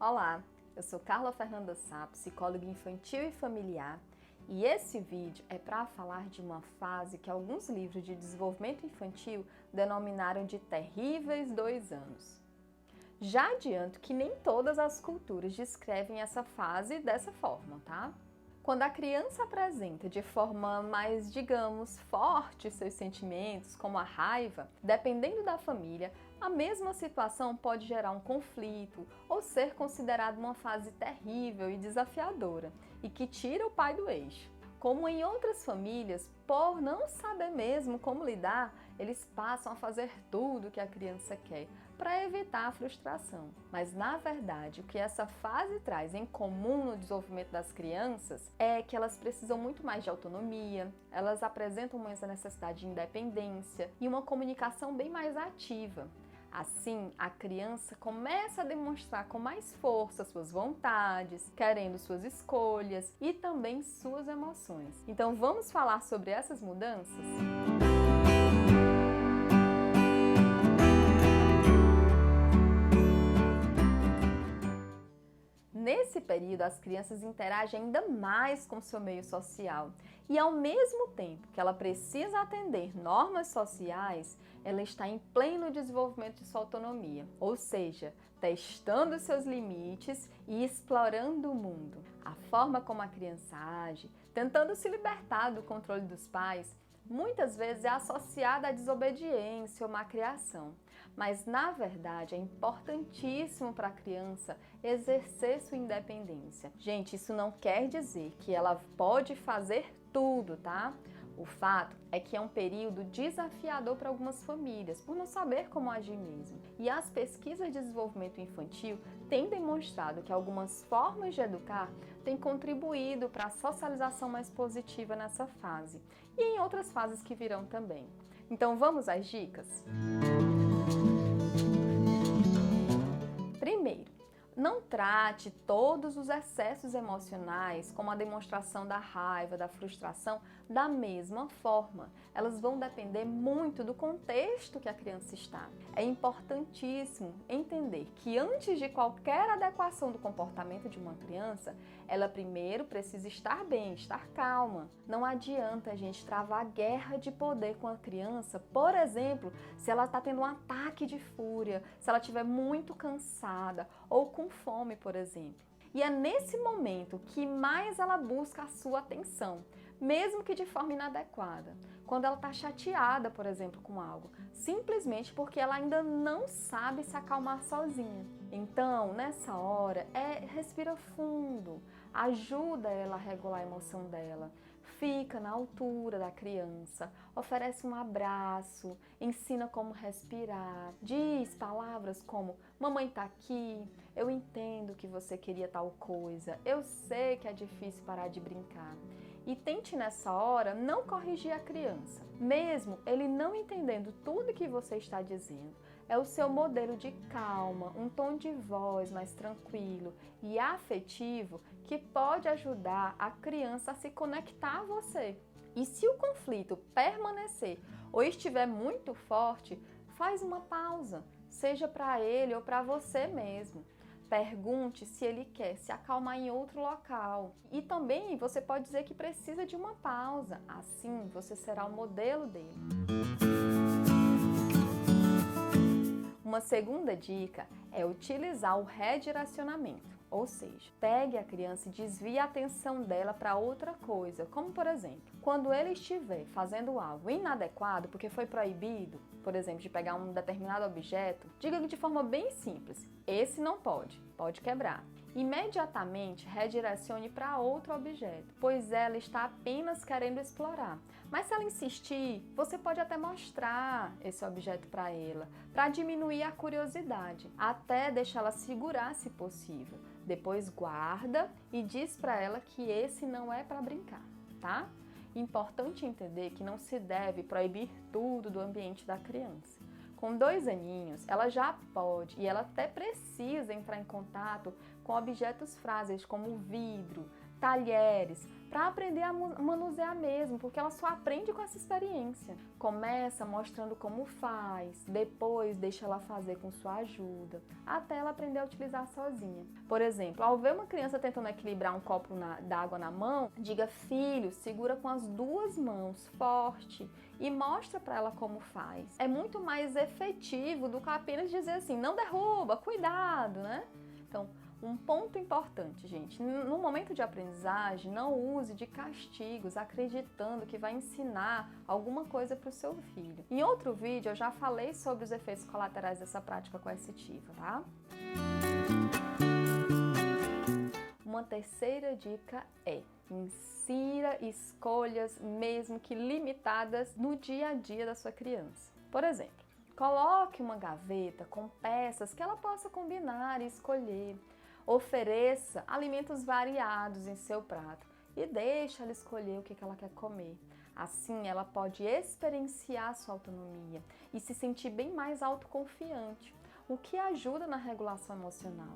Olá, eu sou Carla Fernanda Sá, psicóloga infantil e familiar, e esse vídeo é para falar de uma fase que alguns livros de desenvolvimento infantil denominaram de terríveis 2 anos. Já adianto que nem todas as culturas descrevem essa fase dessa forma, tá? Quando a criança apresenta de forma mais, digamos, forte seus sentimentos, como a raiva, dependendo da família, a mesma situação pode gerar um conflito ou ser considerada uma fase terrível e desafiadora e que tira o pai do eixo. Como em outras famílias, por não saber mesmo como lidar, eles passam a fazer tudo o que a criança quer para evitar a frustração. Mas na verdade, o que essa fase traz em comum no desenvolvimento das crianças é que elas precisam muito mais de autonomia, elas apresentam mais a necessidade de independência e uma comunicação bem mais ativa. Assim, a criança começa a demonstrar com mais força suas vontades, querendo suas escolhas e também suas emoções. Então, vamos falar sobre essas mudanças? Nesse período, as crianças interagem ainda mais com seu meio social e, ao mesmo tempo que ela precisa atender normas sociais, ela está em pleno desenvolvimento de sua autonomia, ou seja, testando seus limites e explorando o mundo. A forma como a criança age, tentando se libertar do controle dos pais, muitas vezes é associada à desobediência ou má criação, mas na verdade é importantíssimo para a criança exercer sua independência. Gente, isso não quer dizer que ela pode fazer tudo, tá? O fato é que é um período desafiador para algumas famílias, por não saber como agir mesmo. E as pesquisas de desenvolvimento infantil têm demonstrado que algumas formas de educar têm contribuído para a socialização mais positiva nessa fase e em outras fases que virão também. Então vamos às dicas? Primeiro, não trate todos os excessos emocionais, como a demonstração da raiva, da frustração, da mesma forma. Elas vão depender muito do contexto que a criança está. É importantíssimo entender que antes de qualquer adequação do comportamento de uma criança, ela primeiro precisa estar bem, estar calma. Não adianta a gente travar guerra de poder com a criança, por exemplo, se ela está tendo um ataque de fúria, se ela estiver muito cansada ou com fome, por exemplo. E é nesse momento que mais ela busca a sua atenção, mesmo que de forma inadequada. Quando ela está chateada, por exemplo, com algo, simplesmente porque ela ainda não sabe se acalmar sozinha. Então, nessa hora, respira fundo, ajuda ela a regular a emoção dela, fica na altura da criança, oferece um abraço, ensina como respirar, diz palavras como mamãe tá aqui, eu entendo que você queria tal coisa, eu sei que é difícil parar de brincar. E tente nessa hora não corrigir a criança, mesmo ele não entendendo tudo que você está dizendo. É o seu modelo de calma, um tom de voz mais tranquilo e afetivo que pode ajudar a criança a se conectar a você. E se o conflito permanecer ou estiver muito forte, faz uma pausa, seja para ele ou para você mesmo. Pergunte se ele quer se acalmar em outro local. E também você pode dizer que precisa de uma pausa, assim você será o modelo dele. Uma segunda dica é utilizar o redirecionamento, ou seja, pegue a criança e desvie a atenção dela para outra coisa, como por exemplo, quando ele estiver fazendo algo inadequado porque foi proibido, por exemplo, de pegar um determinado objeto, diga de forma bem simples, esse não pode quebrar. Imediatamente redirecione para outro objeto, pois ela está apenas querendo explorar. Mas se ela insistir, você pode até mostrar esse objeto para ela, para diminuir a curiosidade, até deixá-la segurar se possível. Depois guarda e diz para ela que esse não é para brincar, tá? Importante entender que não se deve proibir tudo do ambiente da criança. Com 2 aninhos, ela já pode e ela até precisa entrar em contato com objetos frágeis como vidro, talheres, para aprender a manusear mesmo, porque ela só aprende com essa experiência. Começa mostrando como faz, depois deixa ela fazer com sua ajuda, até ela aprender a utilizar sozinha. Por exemplo, ao ver uma criança tentando equilibrar um copo d'água na mão, diga: filho, segura com as 2 mãos, forte, e mostra para ela como faz. É muito mais efetivo do que apenas dizer assim: não derruba, cuidado, né? Então, um ponto importante, gente, no momento de aprendizagem, não use de castigos, acreditando que vai ensinar alguma coisa para o seu filho. Em outro vídeo, eu já falei sobre os efeitos colaterais dessa prática coercitiva, tá? Uma terceira dica é: insira escolhas, mesmo que limitadas, no dia a dia da sua criança. Por exemplo, coloque uma gaveta com peças que ela possa combinar e escolher. Ofereça alimentos variados em seu prato e deixe ela escolher o que ela quer comer. Assim, ela pode experienciar sua autonomia e se sentir bem mais autoconfiante, o que ajuda na regulação emocional.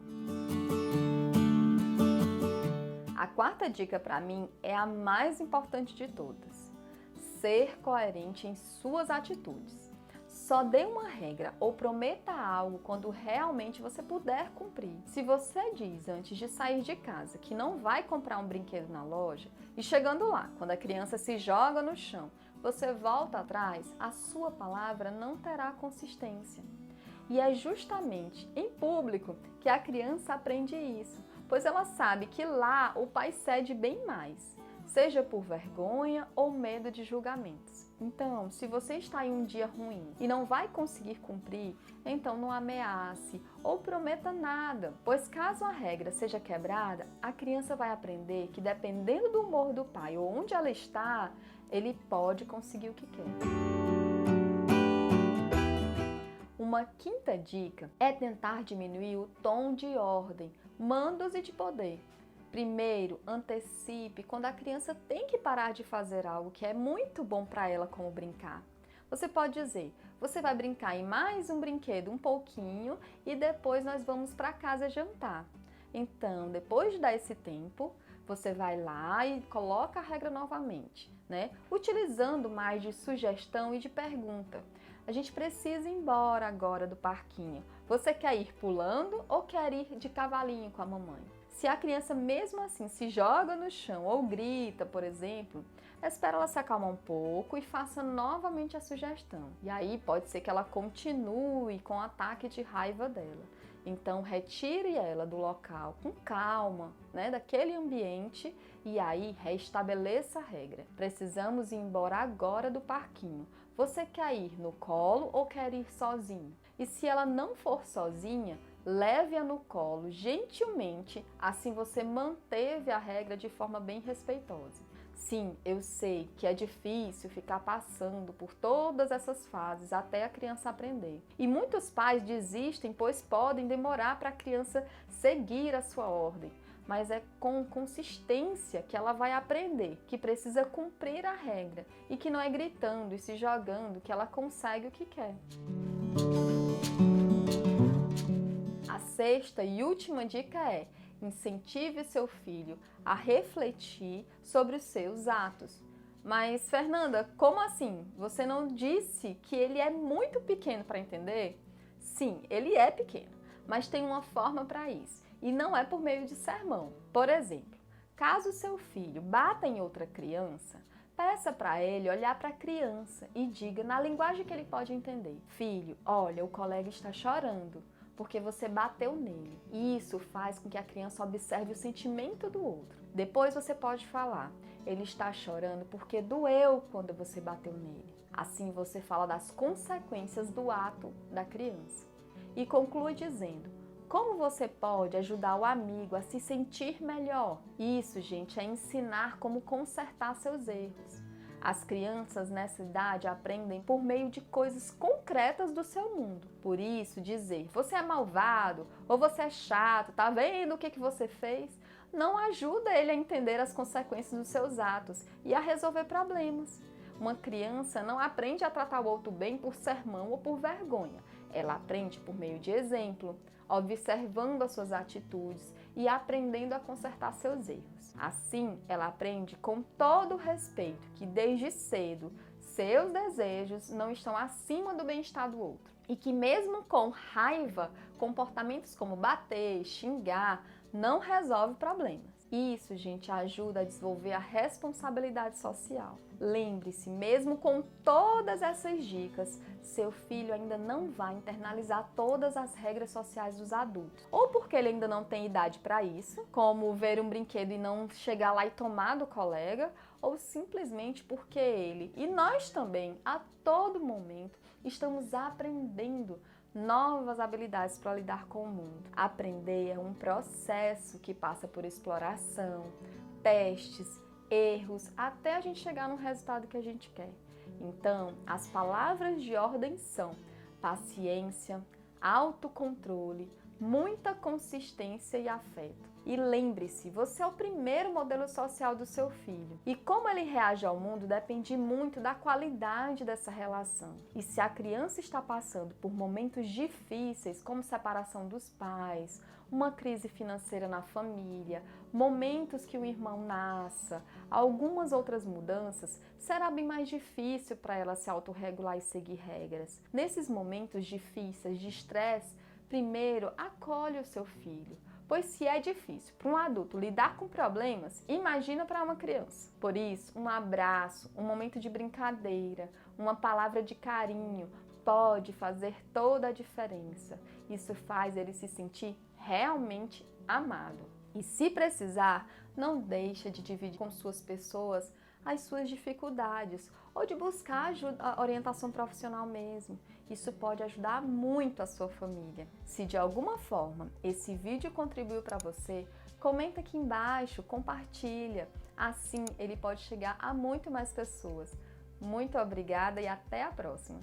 A quarta dica para mim é a mais importante de todas: ser coerente em suas atitudes. Só dê uma regra ou prometa algo quando realmente você puder cumprir. Se você diz antes de sair de casa que não vai comprar um brinquedo na loja e chegando lá, quando a criança se joga no chão, você volta atrás, a sua palavra não terá consistência. E é justamente em público que a criança aprende isso, pois ela sabe que lá o pai cede bem mais, seja por vergonha ou medo de julgamentos. Então, se você está em um dia ruim e não vai conseguir cumprir, então não ameace ou prometa nada, pois caso a regra seja quebrada, a criança vai aprender que dependendo do humor do pai ou onde ela está, ele pode conseguir o que quer. Uma quinta dica é tentar diminuir o tom de ordem, mandos e de poder. Primeiro, antecipe quando a criança tem que parar de fazer algo que é muito bom para ela, como brincar. Você pode dizer: você vai brincar em mais um brinquedo um pouquinho e depois nós vamos para casa jantar. Então, depois de dar esse tempo, você vai lá e coloca a regra novamente, né? Utilizando mais de sugestão e de pergunta. A gente precisa ir embora agora do parquinho. Você quer ir pulando ou quer ir de cavalinho com a mamãe? Se a criança mesmo assim se joga no chão ou grita, por exemplo, espera ela se acalmar um pouco e faça novamente a sugestão. E aí pode ser que ela continue com o ataque de raiva dela. Então retire ela do local com calma, né, daquele ambiente, e aí restabeleça a regra. Precisamos ir embora agora do parquinho. Você quer ir no colo ou quer ir sozinho? E se ela não for sozinha, leve-a no colo gentilmente, assim você manteve a regra de forma bem respeitosa. Sim, eu sei que é difícil ficar passando por todas essas fases até a criança aprender. E muitos pais desistem, pois podem demorar para a criança seguir a sua ordem. Mas é com consistência que ela vai aprender que precisa cumprir a regra e que não é gritando e se jogando que ela consegue o que quer. A sexta e última dica é: incentive seu filho a refletir sobre os seus atos. Mas, Fernanda, como assim? Você não disse que ele é muito pequeno para entender? Sim, ele é pequeno, mas tem uma forma para isso, e não é por meio de sermão. Por exemplo, caso seu filho bata em outra criança, peça para ele olhar para a criança e diga na linguagem que ele pode entender: filho, olha, o colega está chorando porque você bateu nele. E isso faz com que a criança observe o sentimento do outro. Depois você pode falar: ele está chorando porque doeu quando você bateu nele. Assim você fala das consequências do ato da criança. E conclui dizendo: como você pode ajudar o amigo a se sentir melhor? Isso, gente, é ensinar como consertar seus erros. As crianças nessa idade aprendem por meio de coisas concretas do seu mundo. Por isso, dizer você é malvado ou você é chato, tá vendo o que você fez? Não ajuda ele a entender as consequências dos seus atos e a resolver problemas. Uma criança não aprende a tratar o outro bem por sermão ou por vergonha. Ela aprende por meio de exemplo. observando as suas atitudes e aprendendo a consertar seus erros. Assim, ela aprende com todo o respeito que desde cedo seus desejos não estão acima do bem-estar do outro e que mesmo com raiva, comportamentos como bater, xingar, não resolve problemas. Isso, gente, ajuda a desenvolver a responsabilidade social. Lembre-se, mesmo com todas essas dicas, seu filho ainda não vai internalizar todas as regras sociais dos adultos. Ou porque ele ainda não tem idade para isso, como ver um brinquedo e não chegar lá e tomar do colega, ou simplesmente porque ele e nós também, a todo momento, estamos aprendendo novas habilidades para lidar com o mundo. Aprender é um processo que passa por exploração, testes, erros, até a gente chegar no resultado que a gente quer. Então, as palavras de ordem são paciência, autocontrole, muita consistência e afeto. E lembre-se, você é o primeiro modelo social do seu filho. E como ele reage ao mundo depende muito da qualidade dessa relação. E se a criança está passando por momentos difíceis, como separação dos pais, uma crise financeira na família, momentos que o irmão nasça, algumas outras mudanças, será bem mais difícil para ela se autorregular e seguir regras. Nesses momentos difíceis de estresse, primeiro acolhe o seu filho. Pois se é difícil para um adulto lidar com problemas, imagina para uma criança. Por isso, um abraço, um momento de brincadeira, uma palavra de carinho pode fazer toda a diferença. Isso faz ele se sentir realmente amado. E se precisar, não deixa de dividir com suas pessoas as suas dificuldades ou de buscar ajuda, orientação profissional mesmo. Isso pode ajudar muito a sua família. Se de alguma forma esse vídeo contribuiu para você, comenta aqui embaixo, compartilha. Assim ele pode chegar a muito mais pessoas. Muito obrigada e até a próxima!